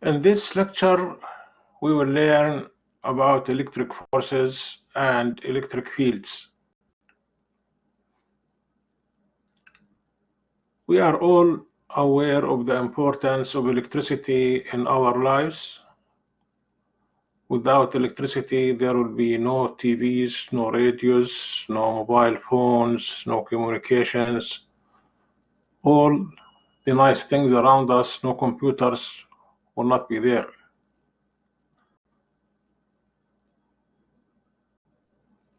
In this lecture, we will learn about electric forces and electric fields. We are all aware of the importance of electricity in our lives. Without electricity, there will be no TVs, no radios, no mobile phones, no communications. All the nice things around us, no computers, will not be there.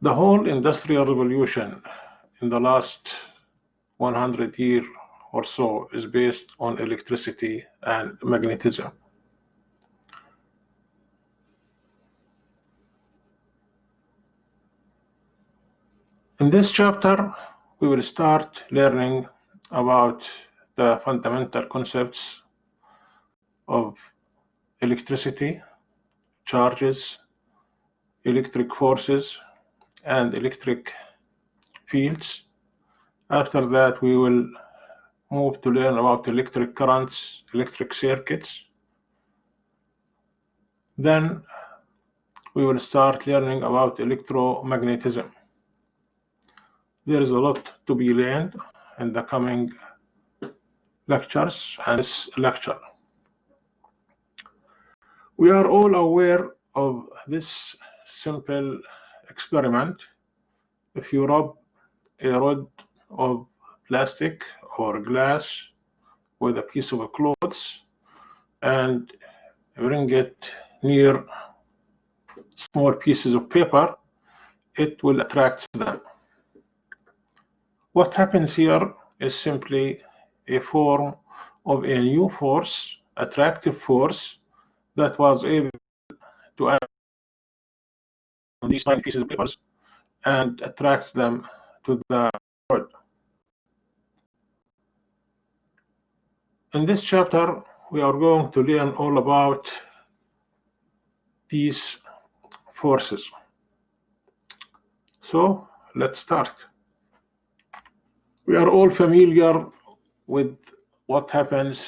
The whole industrial revolution in the last 100 years or so is based on electricity and magnetism. In this chapter, we will start learning about the fundamental concepts of electricity, charges, electric forces, and electric fields. After that, we will move to learn about electric currents, electric circuits. Then we will start learning about electromagnetism. There is a lot to be learned in the coming lectures and this lecture. We are all aware of this simple experiment. If you rub a rod of plastic or glass with a piece of cloth and bring it near small pieces of paper, it will attract them. What happens here is simply a form of a new force, attractive force, that was able to act on these tiny pieces of paper and attract them to the rod. In this chapter, we are going to learn all about these forces. So let's start. We are all familiar with what happens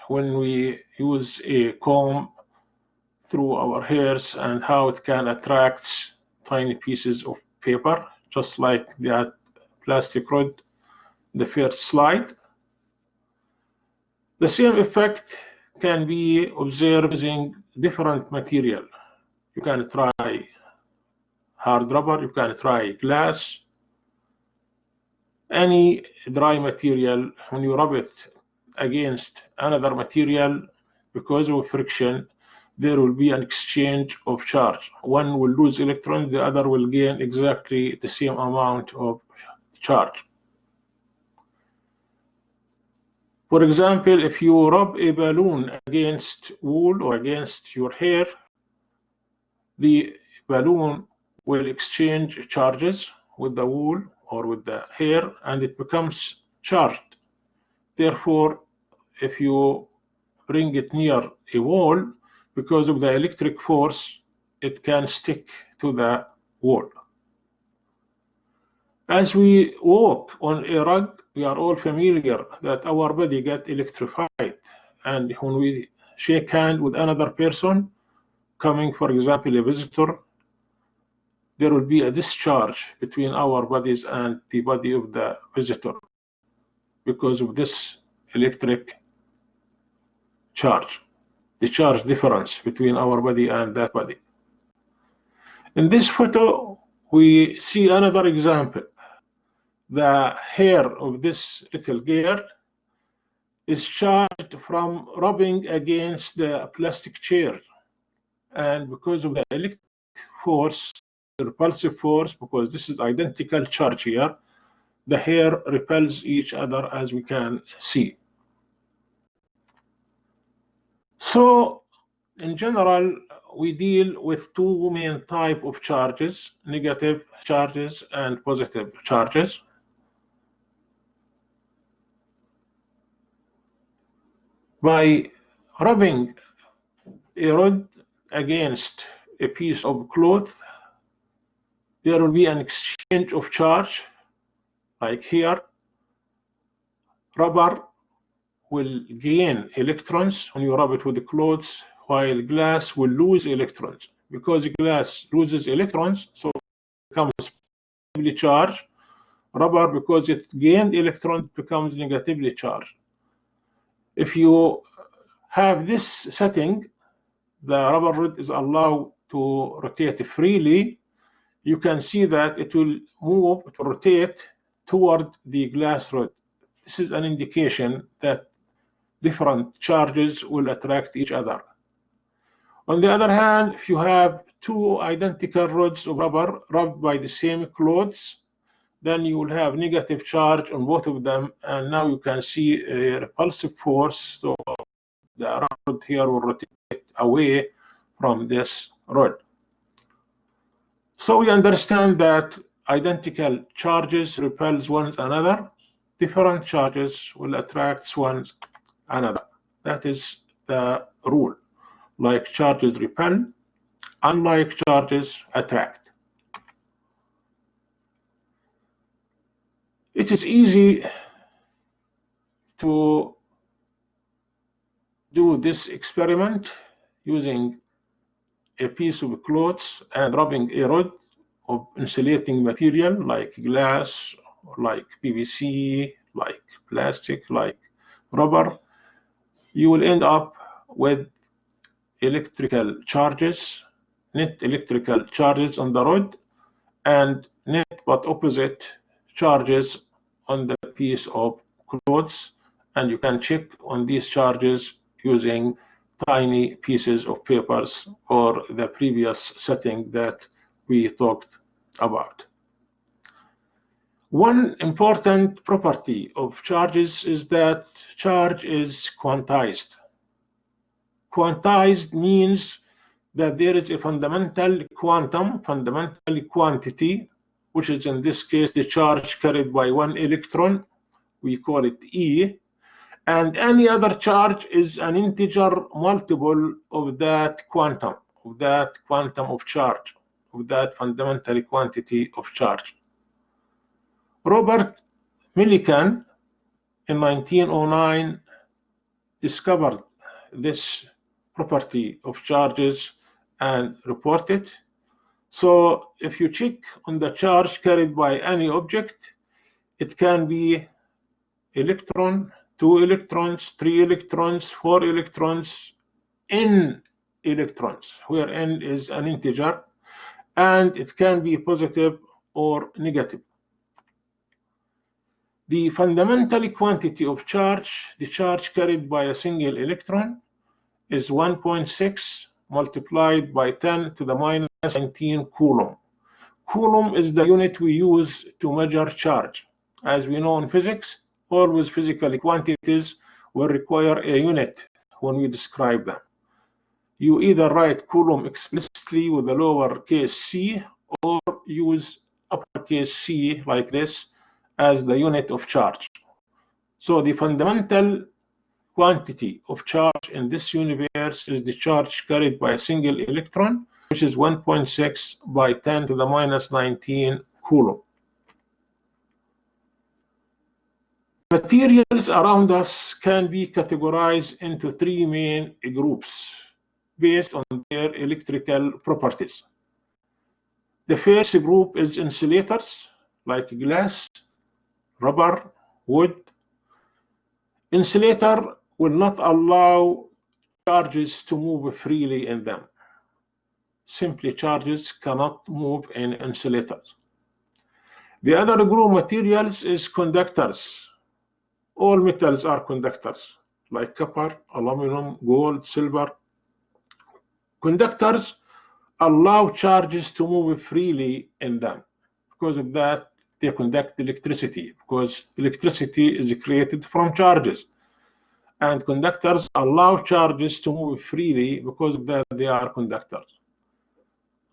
when we use a comb through our hairs and how it can attract tiny pieces of paper, just like that plastic rod, the first slide. The same effect can be observed using different material. You can try hard rubber, you can try glass, any dry material. When you rub it against another material, because of friction, there will be an exchange of charge. One will lose electrons, the other will gain exactly the same amount of charge. For example, if you rub a balloon against wool or against your hair, the balloon will exchange charges with the wool or with the hair, and it becomes charged. Therefore, if you bring it near a wall, because of the electric force, it can stick to the wall. As we walk on a rug, we are all familiar that our body gets electrified. And when we shake hands with another person, coming, for example, a visitor, there will be a discharge between our bodies and the body of the visitor because of this electric charge, the charge difference between our body and that body. In this photo, we see another example. The hair of this little girl is charged from rubbing against the plastic chair. And because of the electric force, the repulsive force, because this is identical charge here, the hair repels each other, as we can see. So, in general, we deal with two main types of charges, negative charges and positive charges. By rubbing a rod against a piece of cloth, there will be an exchange of charge, like here. Rubber will gain electrons when you rub it with the clothes, while glass will lose electrons. Because glass loses electrons, so it becomes positively charged. Rubber, because it gained electrons, becomes negatively charged. If you have this setting, the rubber rod is allowed to rotate freely. You can see that it will move, it will rotate toward the glass rod. This is an indication that different charges will attract each other. On the other hand, if you have two identical rods of rubber rubbed by the same clothes, then you will have negative charge on both of them, and now you can see a repulsive force. So the rod here will rotate away from this rod. So we understand that identical charges repels one another. Different charges will attract one another. That is the rule. Like charges repel, unlike charges attract. It is easy to do this experiment using a piece of cloth and rubbing a rod of insulating material like glass, like PVC, like plastic, like rubber. You will end up with electrical charges, net electrical charges on the rod, and net but opposite charges on the piece of clothes. And you can check on these charges using tiny pieces of papers or the previous setting that we talked about. One important property of charges is that charge is quantized. Quantized means that there is a fundamental quantum, fundamental quantity, which is in this case the charge carried by one electron. We call it E. And any other charge is an integer multiple of that quantum of charge, of that fundamental quantity of charge. Robert Millikan in 1909 discovered this property of charges and reported. So if you check on the charge carried by any object, it can be electron, 2 electrons, 3 electrons, 4 electrons, n electrons, where n is an integer, and it can be positive or negative. The fundamental quantity of charge, the charge carried by a single electron, is 1.6 multiplied by 10 to the minus 19 coulomb. Coulomb is the unit we use to measure charge. As we know in physics, always physical quantities will require a unit when we describe them. You either write coulomb explicitly with a lowercase c, or use uppercase C like this as the unit of charge. So the fundamental quantity of charge in this universe is the charge carried by a single electron, which is 1.6 by 10 to the minus 19 coulomb. Materials around us can be categorized into three main groups based on their electrical properties. The first group is insulators, like glass, rubber, wood. Insulator will not allow charges to move freely in them. Simply, charges cannot move in insulators. The other group materials is conductors. All metals are conductors, like copper, aluminum, gold, silver. Conductors allow charges to move freely in them. Because of that, they conduct electricity, because electricity is created from charges. And conductors allow charges to move freely because of that they are conductors.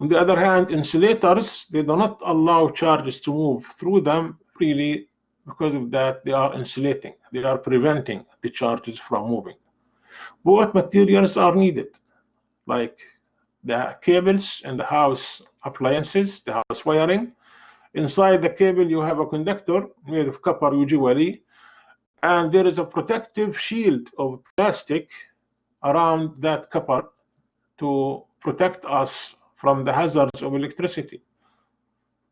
On the other hand, insulators, they do not allow charges to move through them freely. Because of that, they are insulating. They are preventing the charges from moving. Both materials are needed, like the cables and the house appliances, the house wiring. Inside the cable, you have a conductor made of copper usually, and there is a protective shield of plastic around that copper to protect us from the hazards of electricity.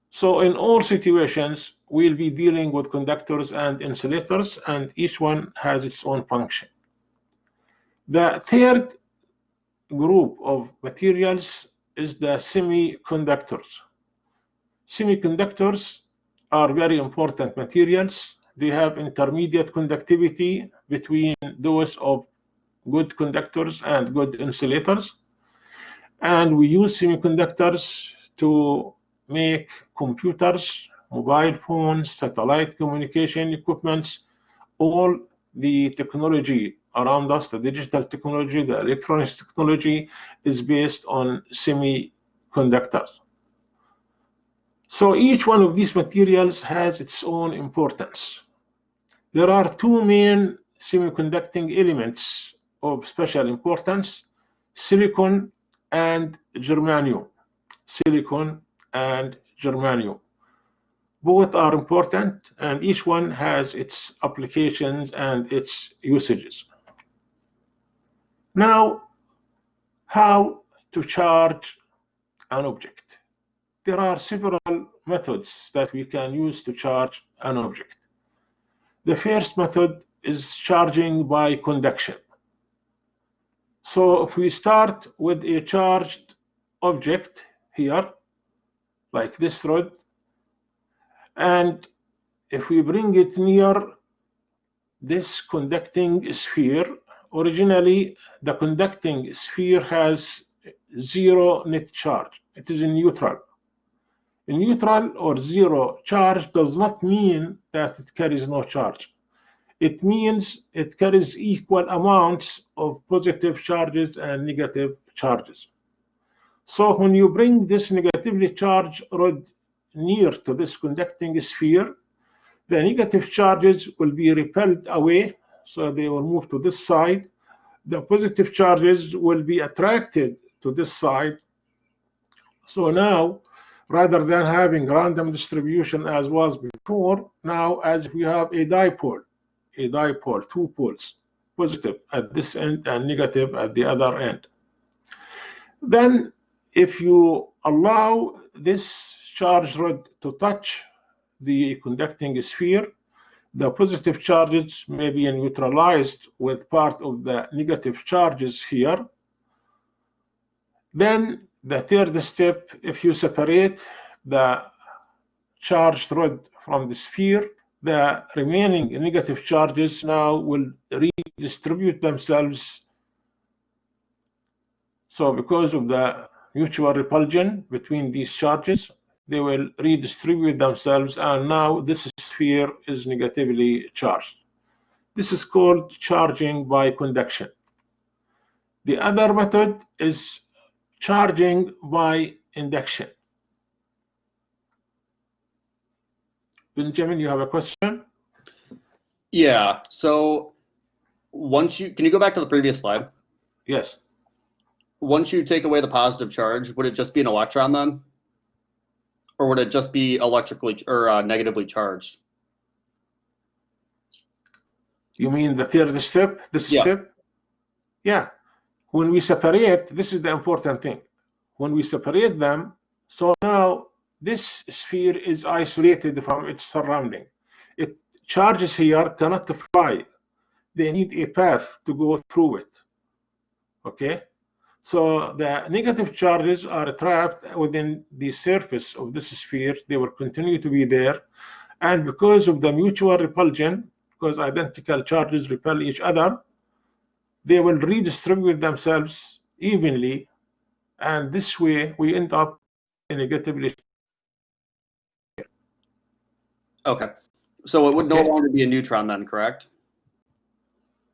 So in all situations, we'll be dealing with conductors and insulators, and each one has its own function. The third group of materials is the semiconductors. Semiconductors are very important materials. They have intermediate conductivity between those of good conductors and good insulators. And we use semiconductors to make computers, mobile phones, satellite communication equipments, all the technology around us, the digital technology, the electronics technology is based on semiconductors. So each one of these materials has its own importance. There are two main semiconducting elements of special importance: silicon and germanium. Silicon and germanium. Both are important, and each one has its applications and its usages. Now, how to charge an object? There are several methods that we can use to charge an object. The first method is charging by conduction. So if we start with a charged object here, like this rod, and if we bring it near this conducting sphere, originally the conducting sphere has zero net charge. It is in neutral. In neutral or zero charge does not mean that it carries no charge. It means it carries equal amounts of positive charges and negative charges. So when you bring this negatively charged rod near to this conducting sphere, the negative charges will be repelled away, so they will move to this side. The positive charges will be attracted to this side. So now, rather than having random distribution as was before, now as we have a dipole, two poles, positive at this end and negative at the other end. Then if you allow this charged rod to touch the conducting sphere, the positive charges may be neutralized with part of the negative charges here. Then the third step, if you separate the charged rod from the sphere, the remaining negative charges now will redistribute themselves. So because of the mutual repulsion between these charges, they will redistribute themselves, and now this sphere is negatively charged. This is called charging by conduction. The other method is charging by induction. Benjamin, you have a question? Yeah, so can you go back to the previous slide? Yes. Once you take away the positive charge, would it just be an electron then? Or would it just be electrically or negatively charged? You mean the third step, this step? Yeah. When we separate, this is the important thing. When we separate them, so now this sphere is isolated from its surrounding. It charges here cannot fly. They need a path to go through it. Okay? So the negative charges are trapped within the surface of this sphere. They will continue to be there. And because of the mutual repulsion, because identical charges repel each other, they will redistribute themselves evenly. And this way, we end up in negatively. Okay. So it would no longer be a neutron then, correct?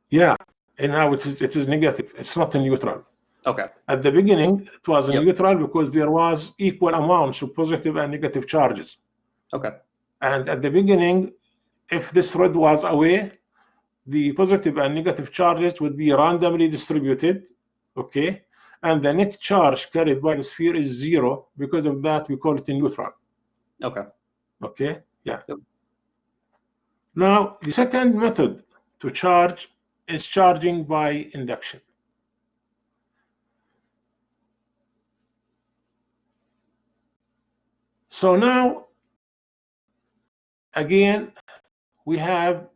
Yeah. And now it is negative. It's not a neutral. Okay. At the beginning, it was a neutral because there was equal amounts of positive and negative charges. Okay. And at the beginning, if this rod was away, the positive and negative charges would be randomly distributed, okay? And the net charge carried by the sphere is zero. Because of that, we call it a neutral. Okay. Okay, yeah. Yep. Now, the second method to charge is charging by induction. So now, again, we have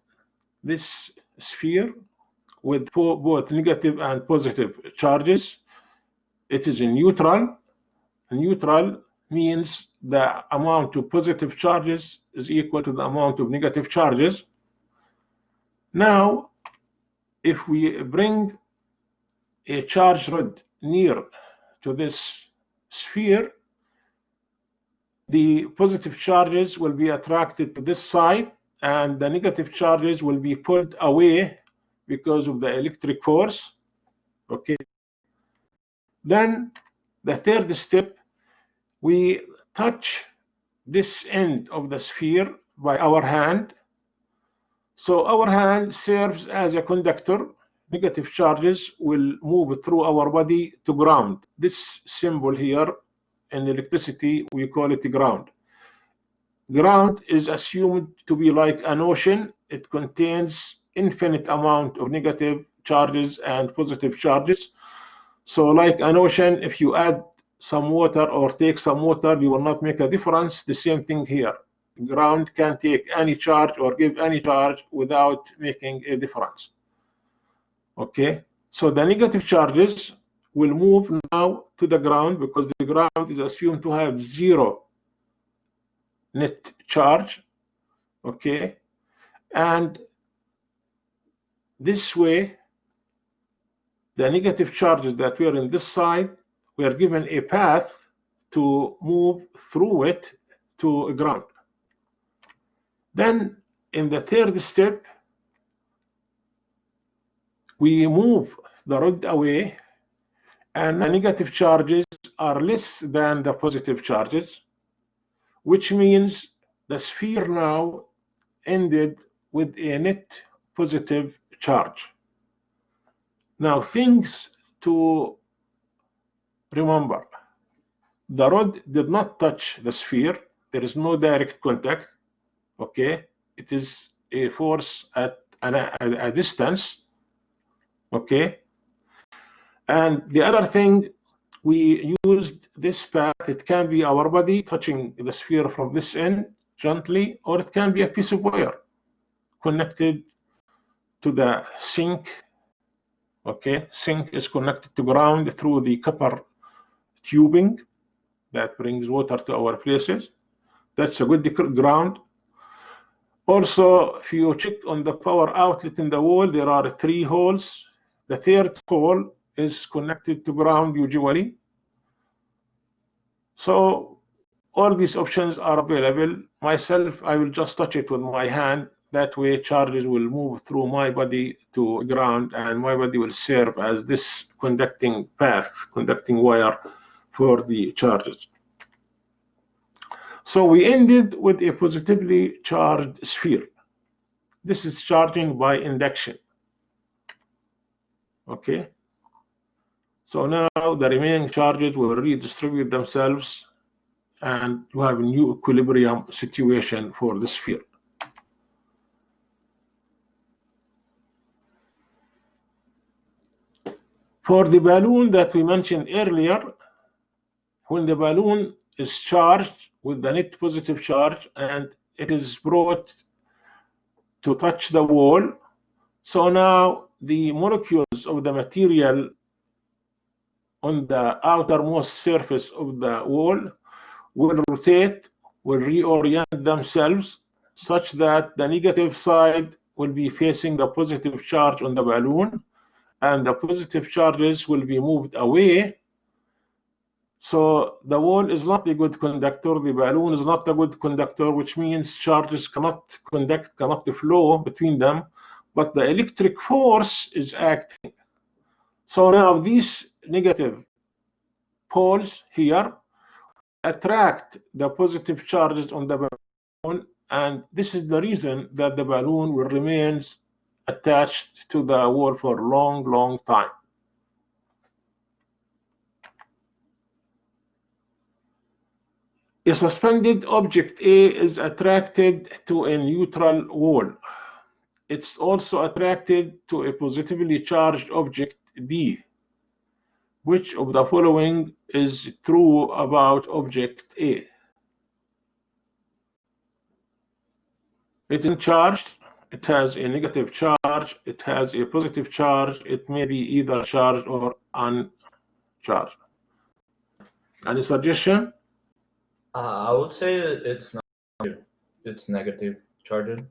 this sphere with both negative and positive charges. It is in neutral. Neutral means the amount of positive charges is equal to the amount of negative charges. Now, if we bring a charge rod near to this sphere, the positive charges will be attracted to this side, and the negative charges will be pulled away because of the electric force. Okay. Then the third step, we touch this end of the sphere by our hand. So our hand serves as a conductor. Negative charges will move through our body to ground. This symbol here in electricity, we call it ground. Ground is assumed to be like an ocean. It contains infinite amount of negative charges and positive charges. So like an ocean, if you add some water or take some water, you will not make a difference. The same thing here. Ground can take any charge or give any charge without making a difference. Okay, so the negative charges will move now to the ground because the ground is assumed to have zero net charge. Okay, and this way, the negative charges that were in this side were given a path to move through it to ground. Then in the third step, we move the rod away, and the negative charges are less than the positive charges, which means the sphere now ended with a net positive charge. Now, things to remember. The rod did not touch the sphere. There is no direct contact. Okay, it is a force at a distance. Okay, and the other thing, we used this path. It can be our body touching the sphere from this end gently, or it can be a piece of wire connected to the sink. Okay, sink is connected to ground through the copper tubing that brings water to our places. That's a good ground. Also, if you check on the power outlet in the wall, there are 3 holes. The third hole is connected to ground usually. So all these options are available. Myself, I will just touch it with my hand. That way charges will move through my body to ground, and my body will serve as this conducting path, conducting wire for the charges. So we ended with a positively charged sphere. This is charging by induction. Okay. So now the remaining charges will redistribute themselves, and you have a new equilibrium situation for the sphere. For the balloon that we mentioned earlier, when the balloon is charged with the net positive charge and it is brought to touch the wall, so now the molecules of the material on the outermost surface of the wall will rotate, will reorient themselves such that the negative side will be facing the positive charge on the balloon, and the positive charges will be moved away. So the wall is not a good conductor, the balloon is not a good conductor, which means charges cannot conduct, cannot flow between them, but the electric force is acting. So now these negative poles here attract the positive charges on the balloon, and this is the reason that the balloon will remain attached to the wall for a long, long time. A suspended object A is attracted to a neutral wall. It's also attracted to a positively charged object B. Which of the following is true about object A? It is charged, it has a negative charge, it has a positive charge, it may be either charged or uncharged. Any suggestion? I would say it's not. It's negative charged.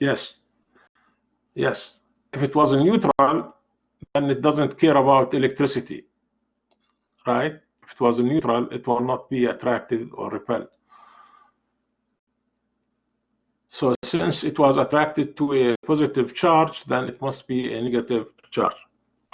Yes. Yes. If it was neutral, then it doesn't care about electricity, right? If it was neutral, it will not be attracted or repelled. So since it was attracted to a positive charge, then it must be a negative charge.